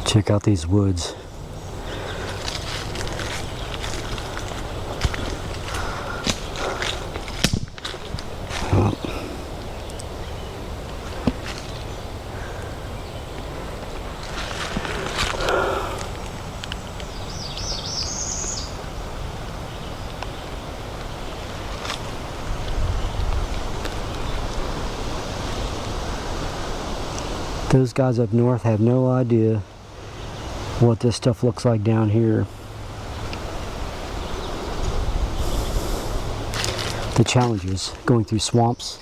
Check out these woods. Those guys up north have no idea what this stuff looks like down here. The challenges going through swamps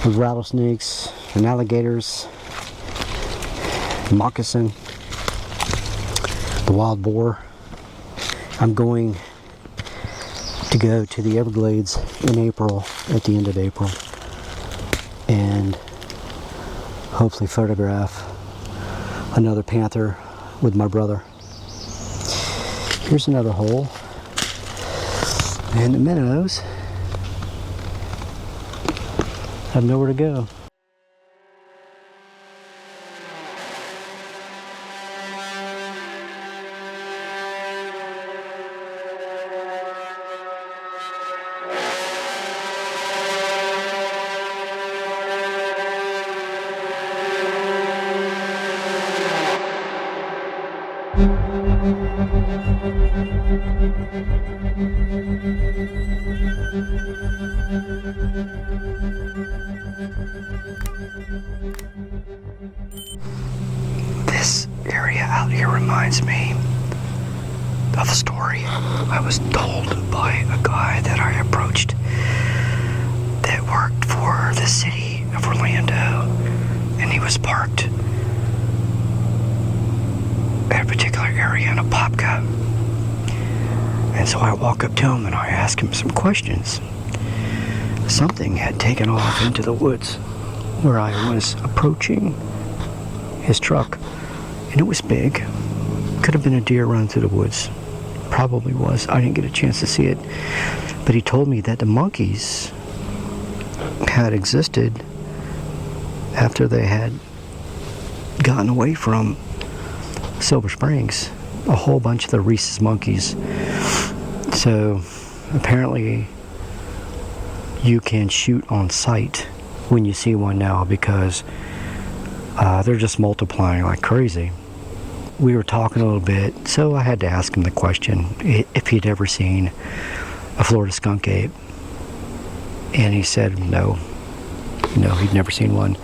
with rattlesnakes and alligators, moccasin, the wild boar. I'm going to go to the Everglades in April, at the end of April, and hopefully photograph another panther with my brother. Here's another hole. And the minnows have nowhere to go. This area out here reminds me of a story I was told by a guy that I approached that worked for the city of Orlando, and he was parked at a particular area in Apopka. And so I walk up to him and I ask him some questions. Something had taken off into the woods where I was approaching his truck, and it was big. Could have been a deer running through the woods. Probably was. I didn't get a chance to see it. But he told me that the monkeys had existed after they had gotten away from Silver Springs. A whole bunch of the rhesus monkeys. So apparently you can shoot on sight when you see one now, because they're just multiplying like crazy. We were talking a little bit, so I had to ask him the question if he'd ever seen a Florida skunk ape. And he said no, he'd never seen one.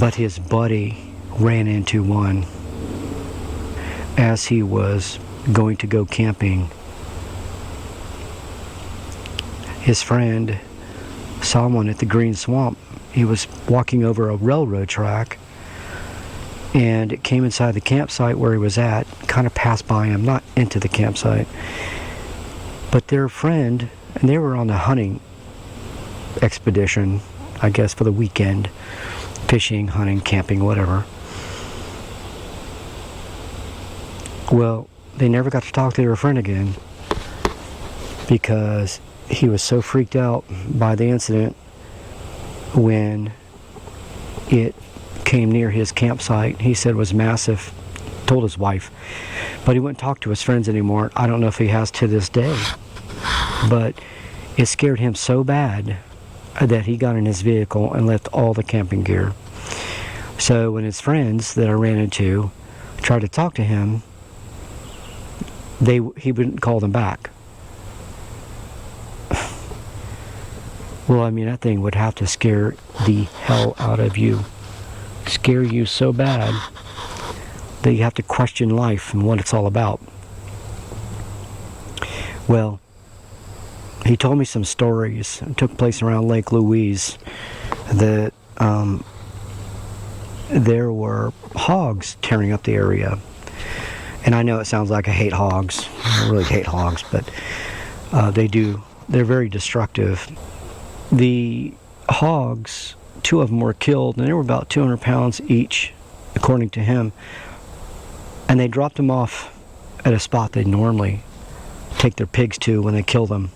But his buddy ran into one as he was going to go camping. His friend saw one at the Green Swamp. He was walking over a railroad track, and it came inside the campsite where he was at, kind of passed by him, not into the campsite. But their friend, and they were on a hunting expedition, I guess for the weekend, fishing, hunting, camping, whatever. Well, they never got to talk to their friend again, because he was so freaked out by the incident when it came near his campsite. He said it was massive, told his wife, but he wouldn't talk to his friends anymore. I don't know if he has to this day, but it scared him so bad that he got in his vehicle and left all the camping gear. So when his friends that I ran into tried to talk to him, he wouldn't call them back. Well, I mean, that thing would have to scare the hell out of you. Scare you so bad that you have to question life and what it's all about. Well, he told me some stories that took place around Lake Louise, that there were hogs tearing up the area. And I know it sounds like I hate hogs. I really hate hogs, but they're very destructive. The hogs, 2 of them were killed, and they were about 200 pounds each, according to him. And they dropped them off at a spot they normally take their pigs to when they kill them,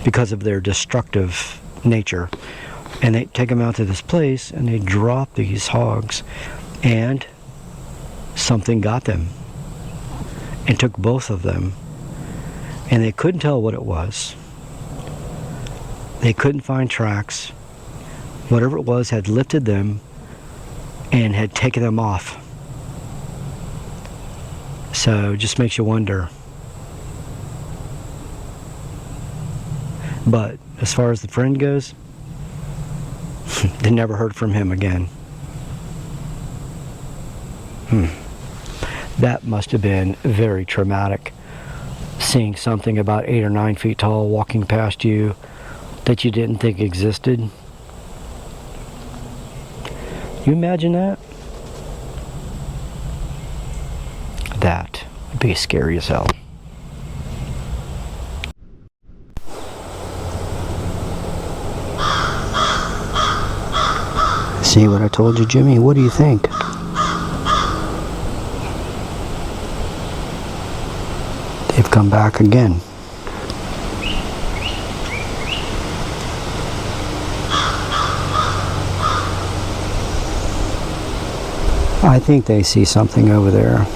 because of their destructive nature. And they take them out to this place, and they drop these hogs. And something got them and took both of them, and they couldn't tell what it was. They couldn't find tracks. Whatever it was had lifted them and had taken them off. So it just makes you wonder. But as far as the friend goes, they never heard from him again. That must have been very traumatic, seeing something about 8 or 9 feet tall walking past you that you didn't think existed. You imagine that? That would be scary as hell. See what I told you, Jimmy? What do you think? They've come back again. I think they see something over there.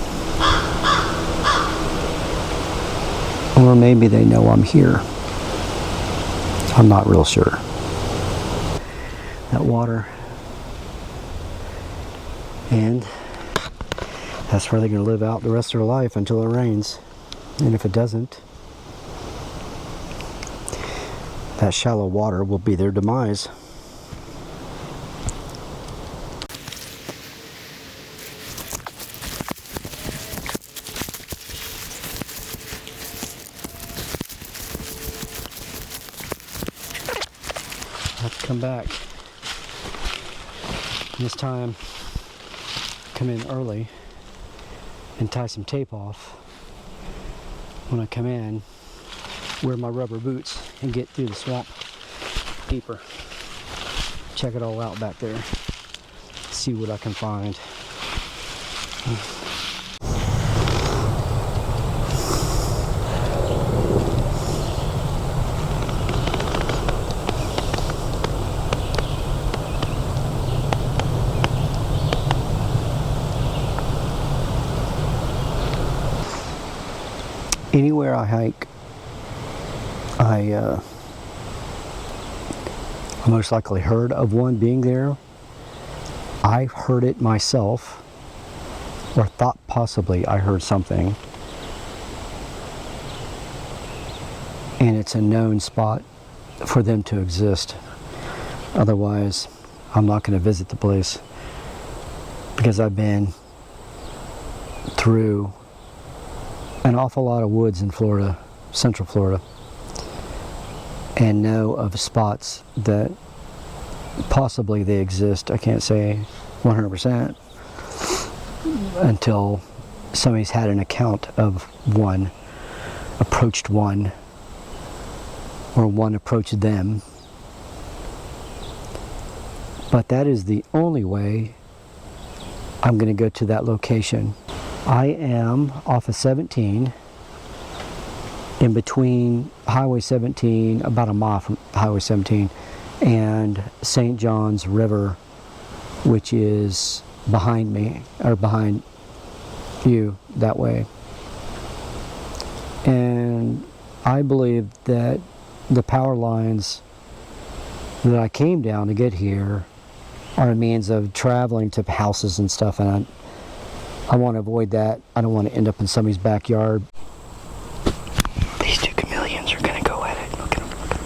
Or maybe they know I'm here. I'm not real sure. That water. And that's where they're going to live out the rest of their life until it rains. And if it doesn't, that shallow water will be their demise. I have to come back. This time, come in early and tie some tape off. When I come in, wear my rubber boots and get through the swamp deeper. Check it all out back there. See what I can find. Anywhere I hike, I most likely heard of one being there. I've heard it myself, or thought possibly I heard something. And it's a known spot for them to exist. Otherwise, I'm not going to visit the place, because I've been through an awful lot of woods in Florida, Central Florida, and know of spots that possibly they exist. I can't say 100% until somebody's had an account of one, approached one, or one approached them. But that is the only way I'm going to go to that location. I am off of 17, in between Highway 17, about a mile from Highway 17, and St. John's River, which is behind me, or behind you, that way. And I believe that the power lines that I came down to get here are a means of traveling to houses and stuff, and I want to avoid that. I don't want to end up in somebody's backyard. These two chameleons are going to go at it. Look at them. Look at them.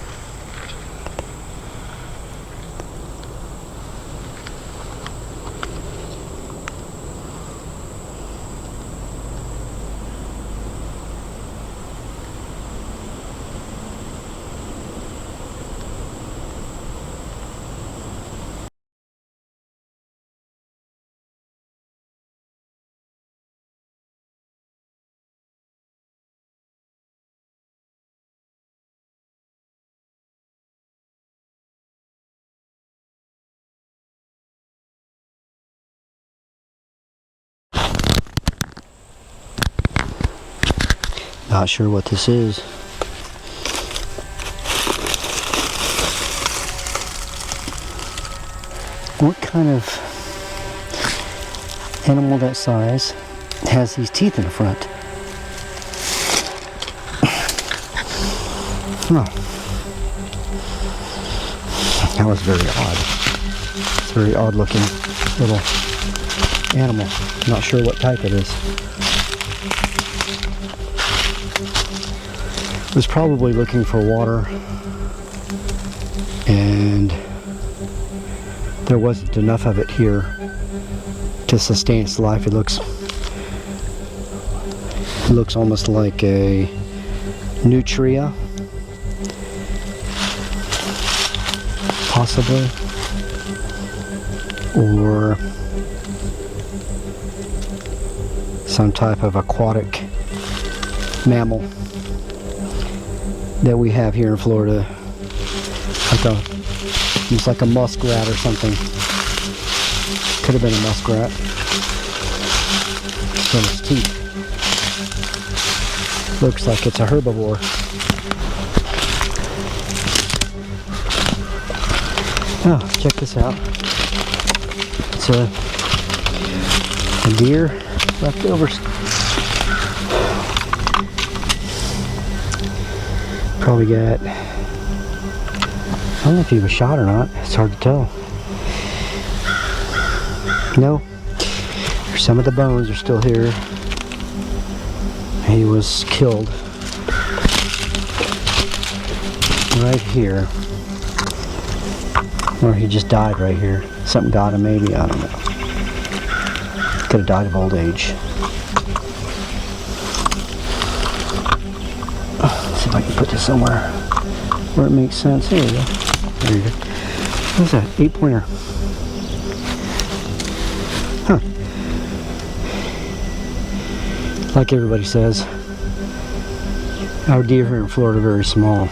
Not sure what this is. What kind of animal that size It has these teeth in the front. Huh. That was very odd. It's a very odd looking little animal. Not sure what type it is. It was probably looking for water, and there wasn't enough of it here to sustain its life. It looks almost like a nutria, possibly, or some type of aquatic mammal that we have here in Florida, almost like a muskrat or something. Could have been a muskrat from its teeth. Looks like it's a herbivore. Oh, check this out. It's a deer leftovers. Probably got, I don't know if he was shot or not. It's hard to tell. No, some of the bones are still here. He was killed right here, or he just died right here. Something got him, maybe, I don't know. Could have died of old age. Let's see if I can put this somewhere where it makes sense. There you go. There you go. What's that? 8-pointer. Huh. Like everybody says, our deer here in Florida are very small.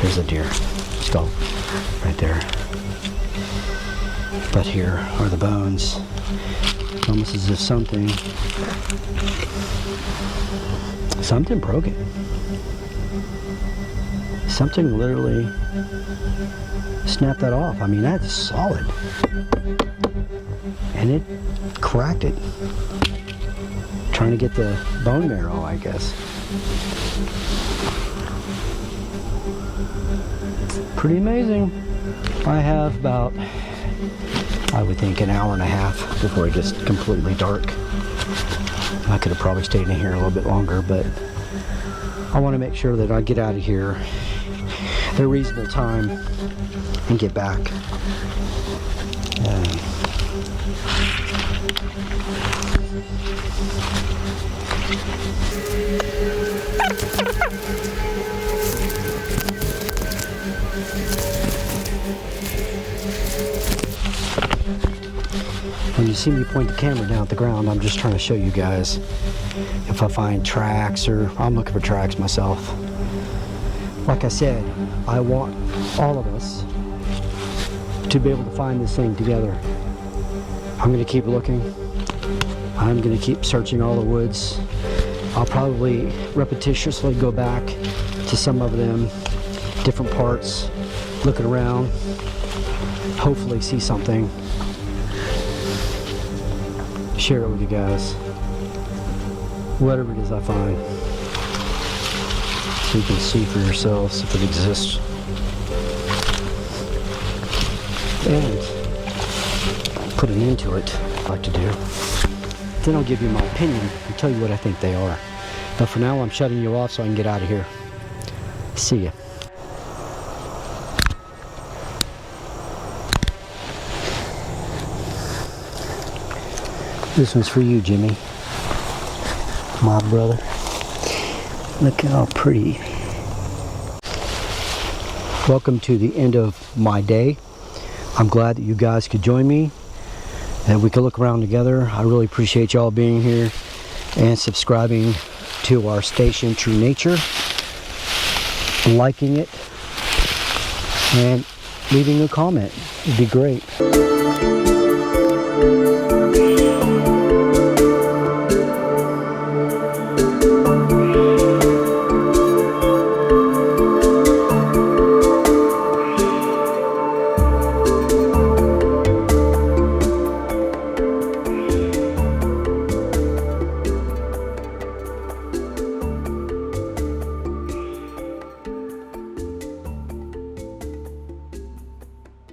There's a deer. Skull. Right there. But here are the bones. Almost as if something broke it. Something literally snapped that off. I mean, that's solid. And it cracked it. Trying to get the bone marrow, I guess. Pretty amazing. I have about, I would think, an hour and a half before it gets completely dark. I could have probably stayed in here a little bit longer, but I want to make sure that I get out of here at a reasonable time and get back. When you see me point the camera down at the ground, I'm just trying to show you guys if I find tracks, or I'm looking for tracks myself. Like I said, I want all of us to be able to find this thing together. I'm going to keep looking. I'm going to keep searching all the woods. I'll probably repetitiously go back to some of them, different parts, looking around, hopefully see something. Share it with you guys, whatever it is I find, so you can see for yourselves if it exists, and put an end to it. I like to do. Then I'll give you my opinion and tell you what I think they are. But for now, I'm shutting you off so I can get out of here. See ya. This one's for you, Jimmy, my brother. Look how pretty. Welcome to the end of my day. I'm glad that you guys could join me, that we could look around together. I really appreciate y'all being here and subscribing to our station, True Nature, liking it, and leaving a comment. It'd be great.